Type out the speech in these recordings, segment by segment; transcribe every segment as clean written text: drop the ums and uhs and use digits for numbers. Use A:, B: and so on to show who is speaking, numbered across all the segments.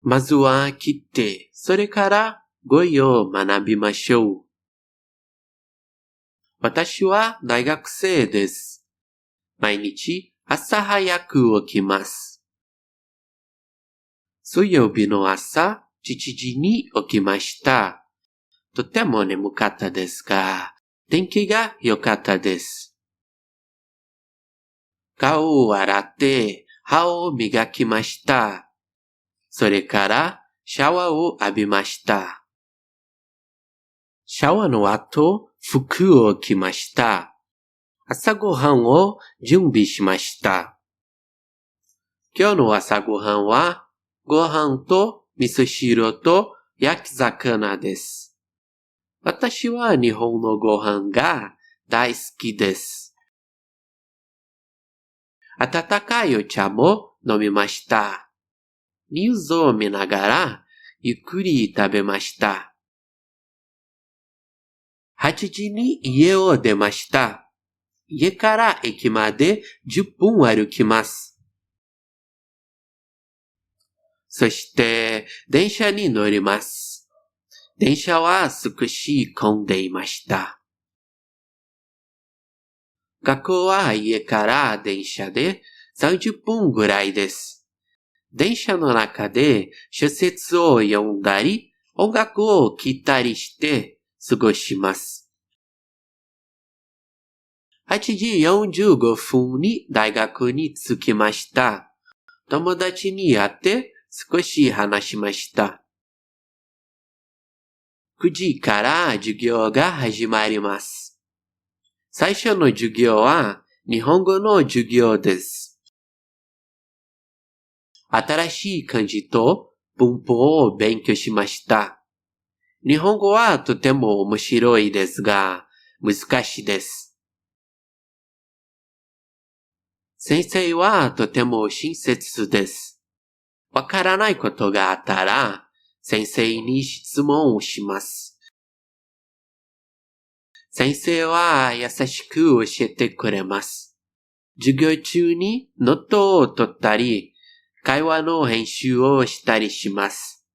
A: まずは切って、それから語彙を学びましょう。私は大学生です。毎日朝早く起きます。水曜日の朝7時に起きました。とても眠かったですが、天気が良かったです。顔を洗って歯を磨きました。それからシャワーを浴びました。シャワーの後、服を着ました。朝ごはんを準備しました。今日の朝ごはんは、ご飯と味噌汁と焼き魚です。私は日本のご飯が大好きです。温かいお茶も飲みました。ニュースを見ながらゆっくり食べました。8時に家を出ました。家から駅まで10分歩きます。そして電車に乗ります。電車は少し混んでいました。学校は家から電車で30分ぐらいです。電車の中で小説を読んだり、音楽を聴いたりして過ごします。8時45分に大学に着きました。友達に会って少し話しました。9時から授業が始まります。最初の授業は日本語の授業です。新しい漢字と文法を勉強しました。日本語はとても面白いですが、難しいです。先生はとても親切です。わからないことがあったら、先生に質問をします。先生は優しく教えてくれます。授業中にノートを取ったり、会話の編集をしたりします。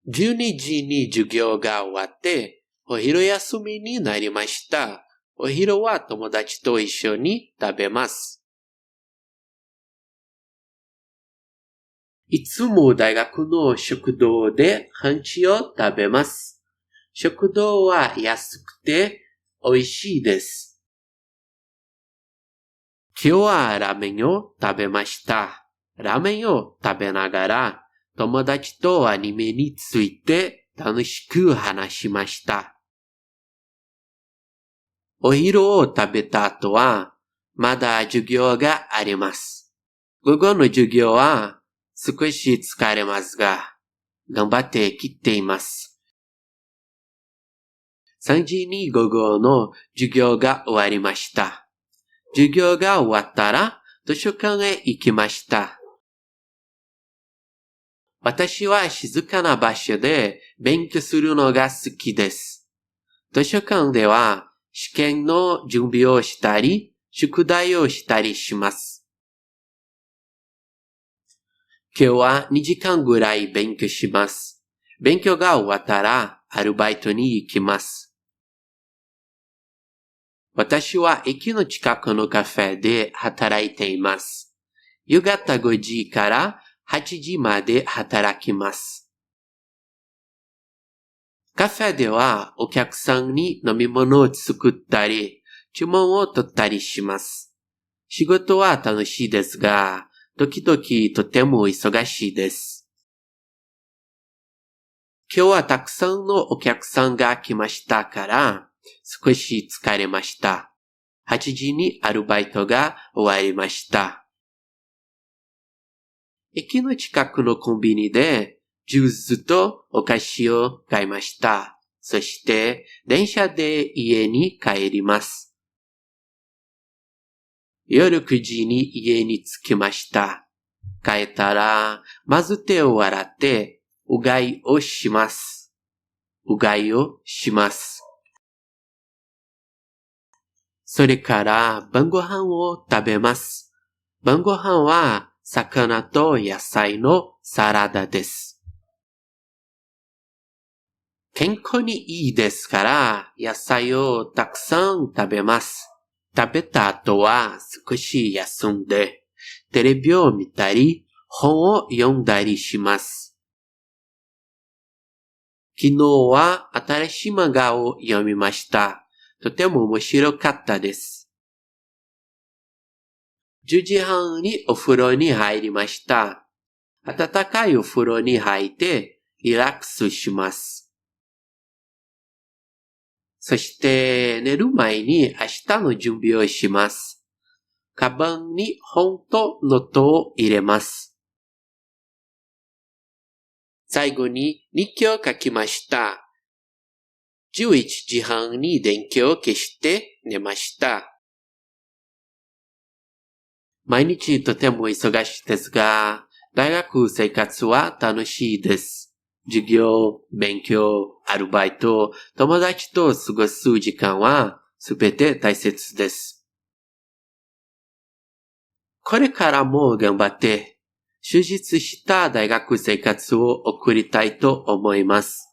A: 12時に授業が終わって、お昼休みになりました。お昼は友達と一緒に食べます。いつも大学の食堂でランチを食べます。食堂は安くて美味しいです。今日はラーメンを食べました。ラーメンを食べながら友達とアニメについて楽しく話しました。お昼を食べた後はまだ授業があります。午後の授業は少し疲れますが、頑張って切っています。3時に午後の授業が終わりました。授業が終わったら図書館へ行きました。私は静かな場所で勉強するのが好きです。図書館では試験の準備をしたり、宿題をしたりします。今日は2時間ぐらい勉強します。勉強が終わったらアルバイトに行きます。私は駅の近くのカフェで働いています。夕方5時から8時まで働きます。カフェではお客さんに飲み物を作ったり、注文を取ったりします。仕事は楽しいですが、時々とても忙しいです。今日はたくさんのお客さんが来ましたから、少し疲れました。8時にアルバイトが終わりました。駅の近くのコンビニでジュースとお菓子を買いました。そして電車で家に帰ります。夜9時に家に着きました。帰ったら、まず手を洗って、うがいをします。うがいをします。それから晩ご飯を食べます。晩ご飯は魚と野菜のサラダです。健康にいいですから、野菜をたくさん食べます。食べた後は少し休んで、テレビを見たり、本を読んだりします。昨日は新しい漫画を読みました。とても面白かったです。10時半にお風呂に入りました。温かいお風呂に入ってリラックスします。そして寝る前に明日の準備をします。カバンに本とノートを入れます。最後に日記を書きました。11時半に電気を消して寝ました。毎日とても忙しいですが、大学生活は楽しいです。授業、勉強、アルバイト、友達と過ごす時間はすべて大切です。これからも頑張って、充実した大学生活を送りたいと思います。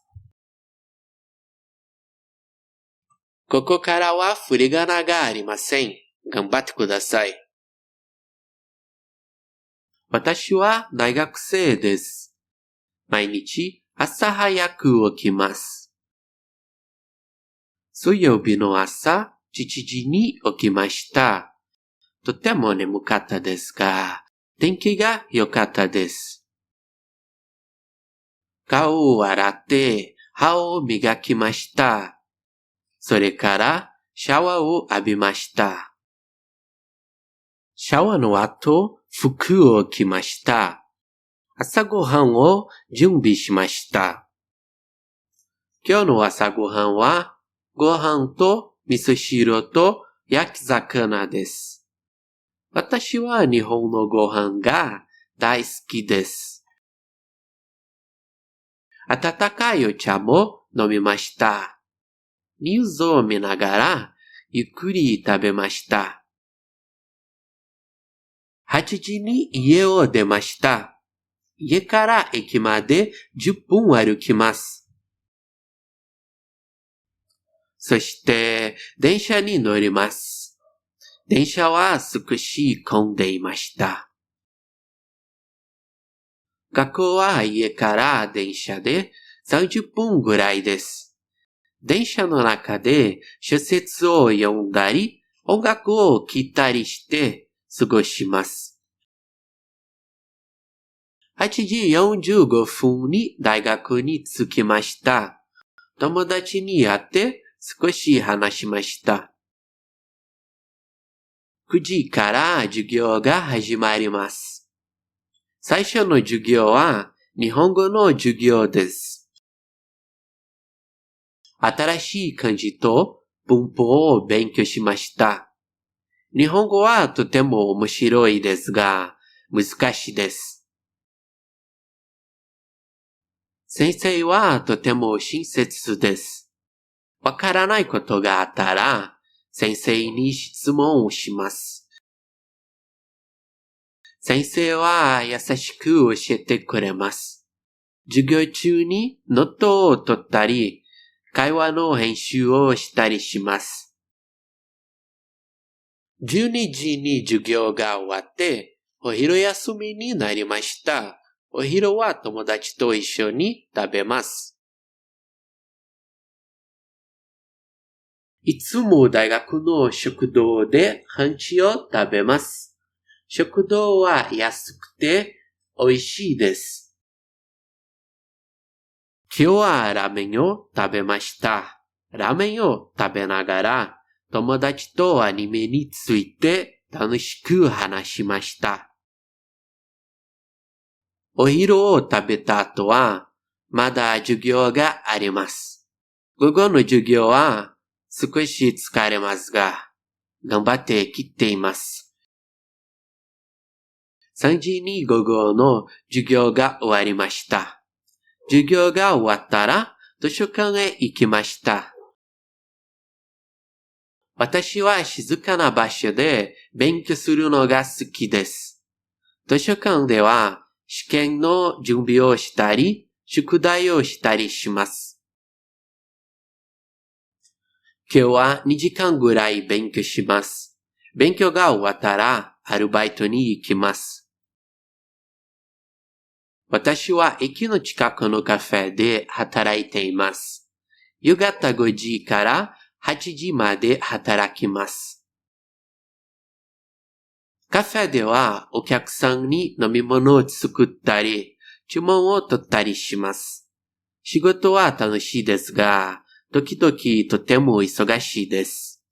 A: ここからは振り仮名がありません。頑張ってください。私は大学生です。毎日朝早く起きます。水曜日の朝7時に起きました。とても眠かったですが、天気が良かったです。顔を洗って歯を磨きました。それからシャワーを浴びました。シャワーの後、服を着ました。朝ごはんを準備しました。今日の朝ごはんは、ご飯と味噌汁と焼き魚です。私は日本のご飯が大好きです。温かいお茶も飲みました。ニュースを見ながらゆっくり食べました。8時に家を出ました。家から駅まで10分歩きます。そして電車に乗ります。電車は少し混んでいました。学校は家から電車で30分ぐらいです。電車の中で小説を読んだり、音楽を聴いたりして過ごします。8時45分に大学に着きました。友達に会って少し話しました。9時から授業が始まります。最初の授業は日本語の授業です。新しい漢字と文法を勉強しました。日本語はとても面白いですが、難しいです。先生はとても親切です。わからないことがあったら、先生に質問をします。先生は優しく教えてくれます。授業中にノートを取ったり、会話の編集をしたりします。12時に授業が終わって、お昼休みになりました。お昼は友達と一緒に食べます。いつも大学の食堂でランチを食べます。食堂は安くて美味しいです。今日はラーメンを食べました。ラーメンを食べながら友達とアニメについて楽しく話しました。お昼を食べた後はまだ授業があります。午後の授業は少し疲れますが、頑張って切っています。3時に午後の授業が終わりました。授業が終わったら図書館へ行きました。私は静かな場所で勉強するのが好きです。図書館では試験の準備をしたり、宿題をしたりします。今日は2時間ぐらい勉強します。勉強が終わったらアルバイトに行きます。私は駅の近くのカフェで働いています。夕方5時から8時まで働きます。カフェではお客さんに飲み物を作ったり、注文を取ったりします。仕事は楽しいですが、時々とても忙しいです。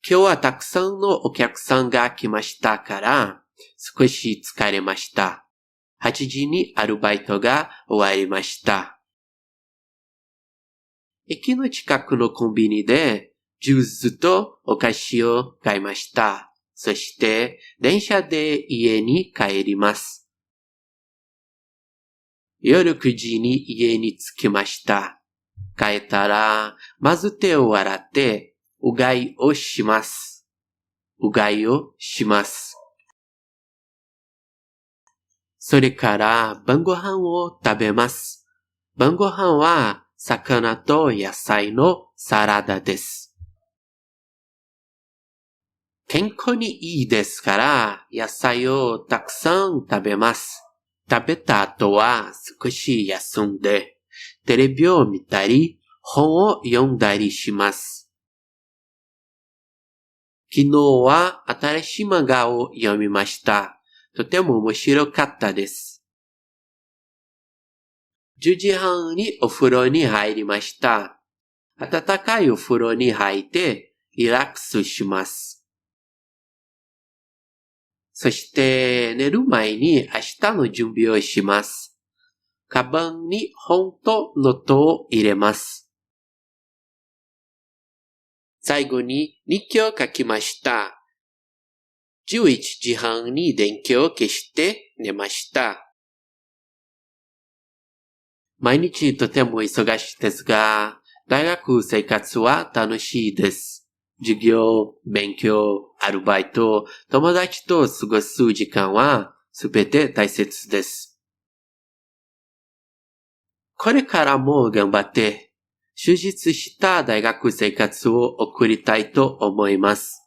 A: 今日はたくさんのお客さんが来ましたから、少し疲れました。8時にアルバイトが終わりました。駅の近くのコンビニでジュースとお菓子を買いました。そして電車で家に帰ります。夜9時に家に着きました。帰ったら、まず手を洗って、うがいをします。それから晩ご飯を食べます。晩ご飯は魚と野菜のサラダです。健康にいいですから、野菜をたくさん食べます。食べた後は少し休んで、テレビを見たり、本を読んだりします。昨日は新しい漫画を読みました。とても面白かったです。10時半にお風呂に入りました。暖かいお風呂に入ってリラックスします。そして寝る前に明日の準備をします。カバンに本とノートを入れます。最後に日記を書きました。11時半に電気を消して寝ました。毎日とても忙しいですが、大学生活は楽しいです。授業、勉強、アルバイト、友達と過ごす時間はすべて大切です。これからも頑張って、充実した大学生活を送りたいと思います。